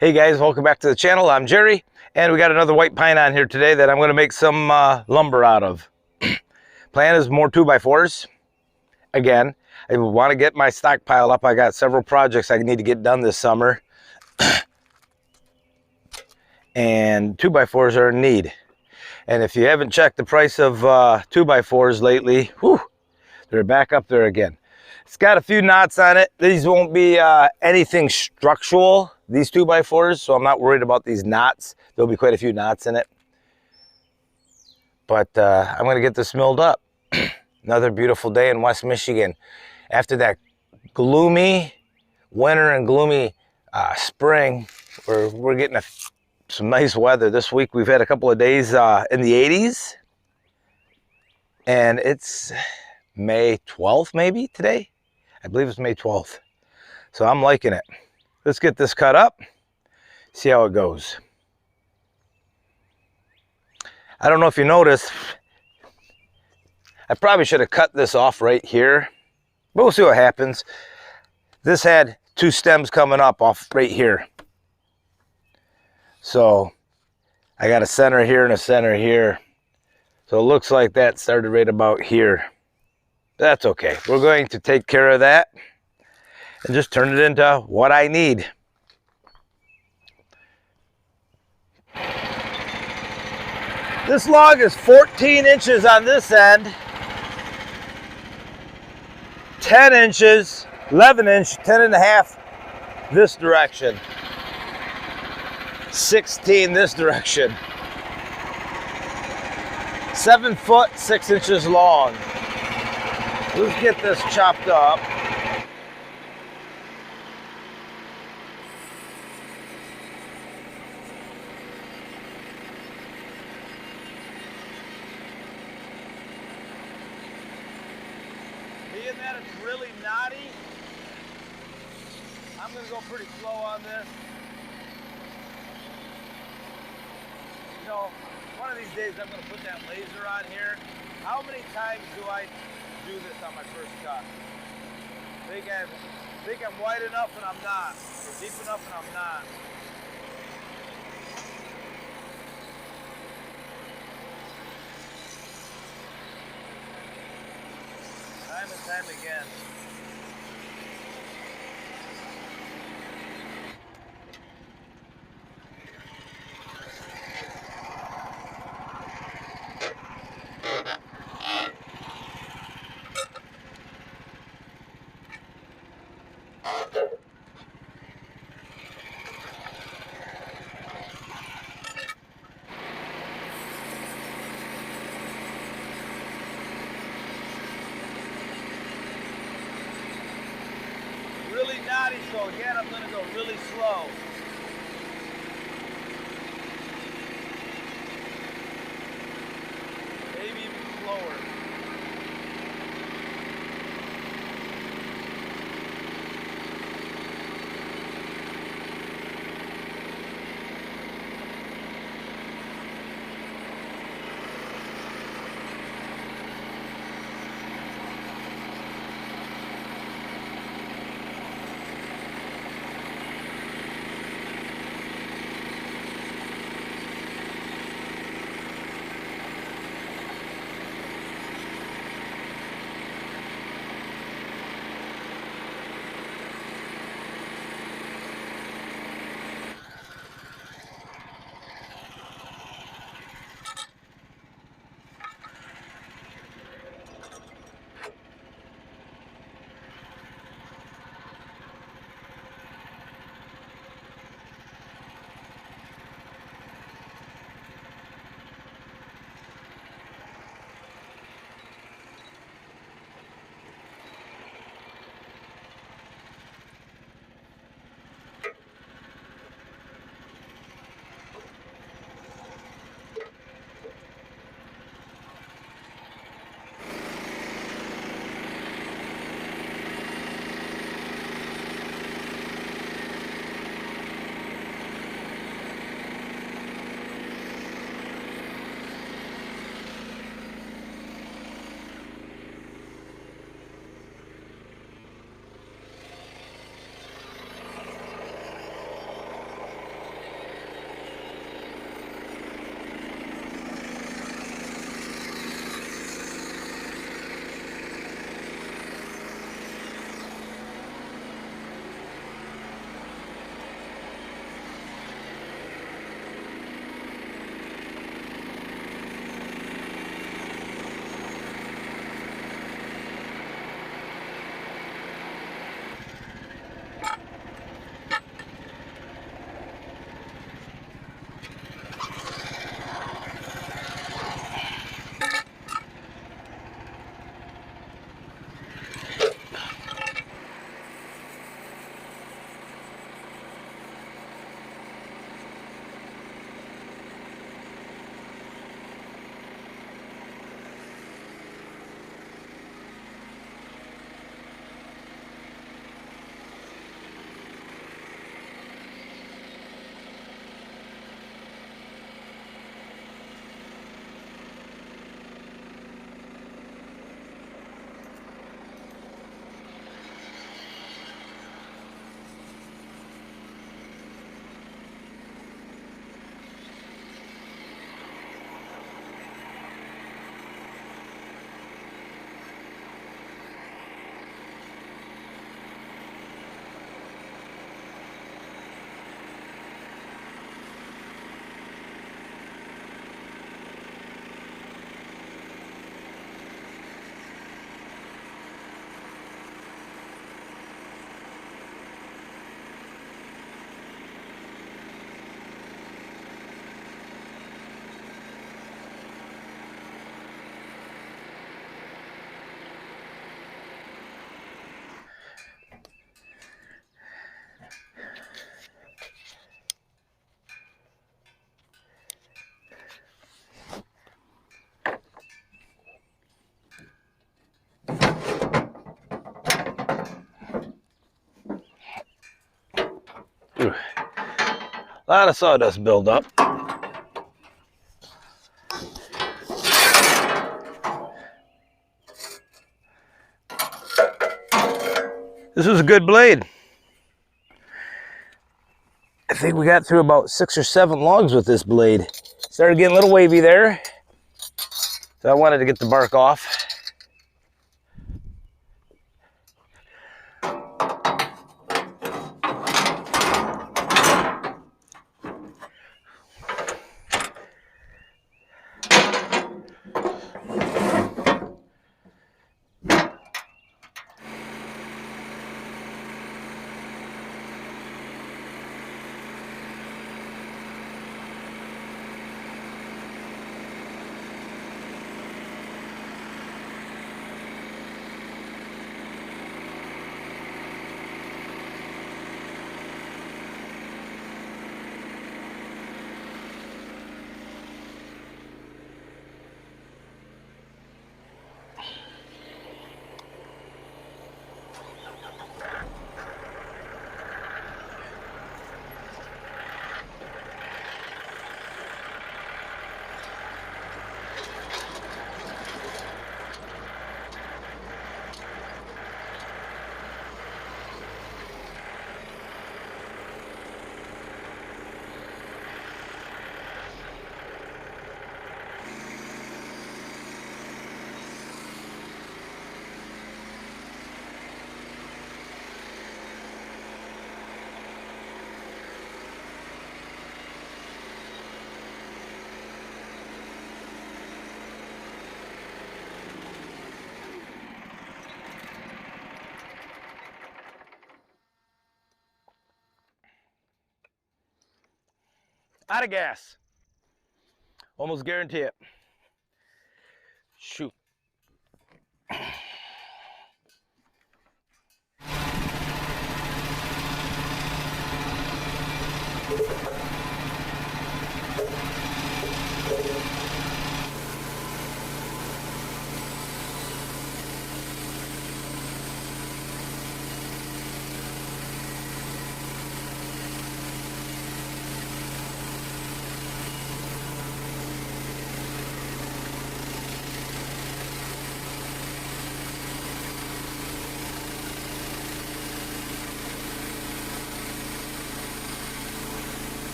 Hey guys, welcome back to the channel. I'm Jerry, and we got another white pine on here today that I'm going to make some lumber out of. Plan is more 2x4s. Again, I want to get my stockpile up. I got several projects I need to get done this summer, and 2x4s are in need. And if you haven't checked the price of 2x4s lately, whew, they're back up there again. It's got a few knots on it. These won't be anything structural, these 2x4s, so I'm not worried about these knots. There'll be quite a few knots in it. But I'm going to get this milled up. Another beautiful day in West Michigan. After that gloomy winter and gloomy spring, we're getting some nice weather. This week we've had a couple of days in the 80s. And it's May 12th maybe today. I believe it's May 12th. So I'm liking it. Let's get this cut up, see how it goes. I don't know if you noticed, I probably should have cut this off right here, but we'll see what happens. This had two stems coming up off right here. So I got a center here and a center here. So it looks like that started right about here. That's okay. We're going to take care of that and just turn it into what I need. This log is 14 inches on this end, 10 inches, 11 inch, 10 and a half this direction, 16 this direction, 7 foot, 6 inches long. Let's get this chopped up. Being that it's really knotty, I'm going to go pretty slow on this. You know, one of these days I'm going to put that laser on here. How many times do I do this on my first cut? Think I'm wide enough and I'm not, or deep enough and I'm not. Time and time again. Really knotty, so again I'm going to go really slow. Maybe even slower. A lot of sawdust buildup. This was a good blade. I think we got through about 6 or 7 logs with this blade. Started getting a little wavy there, so I wanted to get the bark off. Out of gas. Almost guarantee it. Shoot.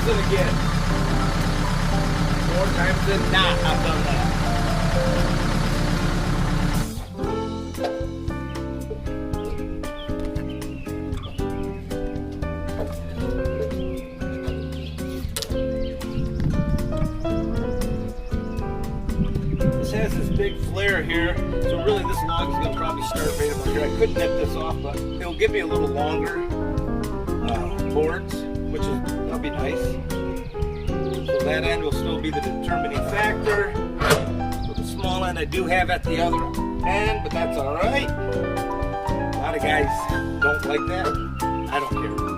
Again. 4 times than not, I've done that. This has this big flare here, so really this log is going to probably start right up here. I could nip this off, but it'll give me a little longer boards, which is that'll be nice. So that end will still be the determining factor. So the small end I do have at the other end, but that's all right. A lot of guys don't like that. I don't care.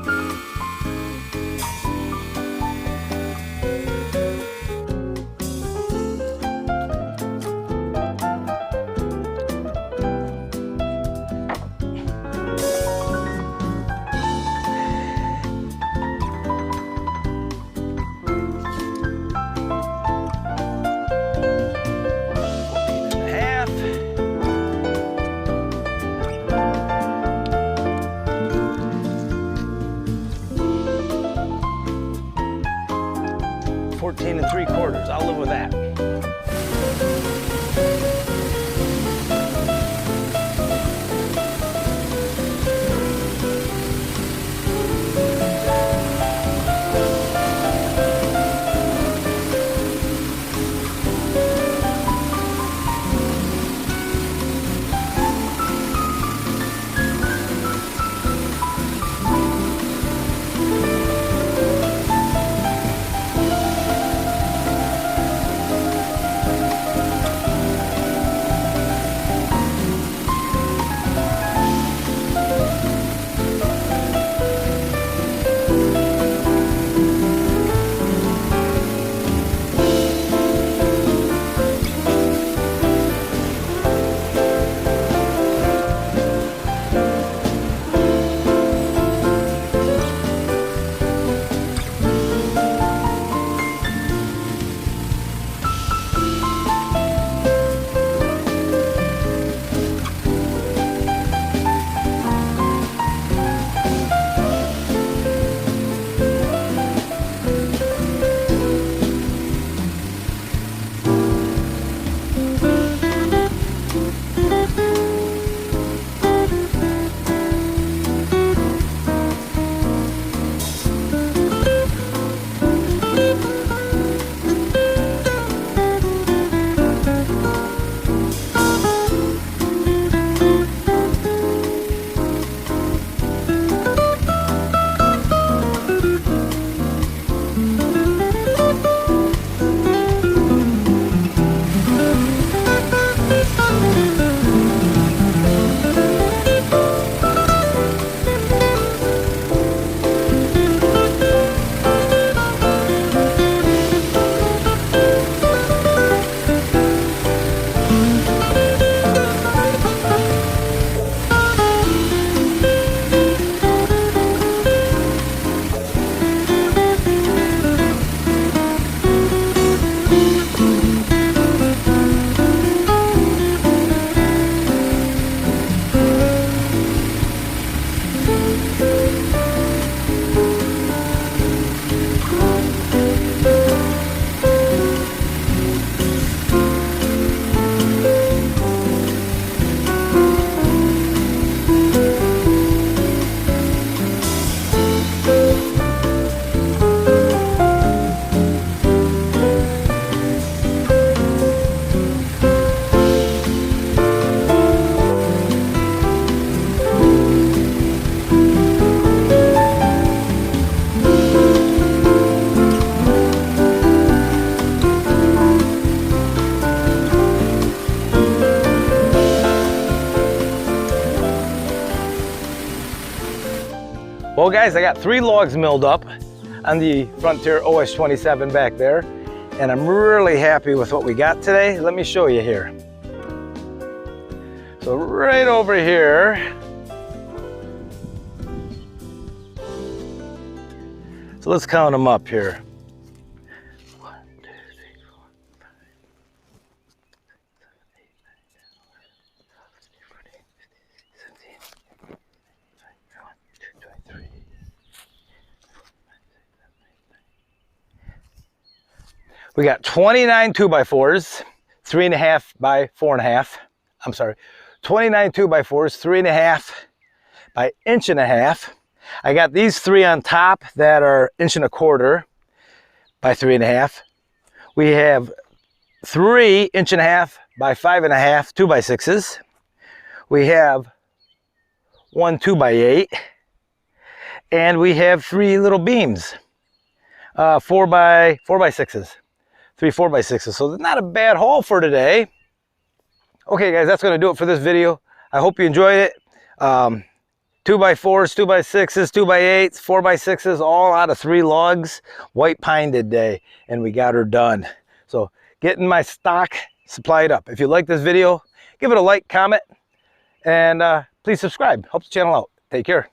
14 3/4. I'll live with that. Well guys, I got 3 logs milled up on the Frontier OS27 back there, and I'm really happy with what we got today. Let me show you here. So right over here, so let's count them up here. 1, 2, 3, 4, 5, 6, 7, 8, 9, 10, 11, 12, 13, 14, 15, 16, 17, 18, 19, 20, 21, 22, 23. We got 29 2x4s, 3.5 by 4.5. I'm sorry, 29 2x4s, 3.5 by 1.5 inches. I got these 3 on top that are 1.25 inches by 3.5. We have 3 1.5 inches by 5.5 2x6s. We have 1 2x8, and we have 3 little beams, 4x6s. 3 4x6s. So not a bad haul for today. Okay guys, that's going to do it for this video. I hope you enjoyed it. 2x4s, 2x6s, 2x8s, 4x6s, all out of 3 logs, white pine today, and we got her done. So getting my stock supplied up. If you like this video, give it a like, comment, and please subscribe. Helps the channel out. Take care.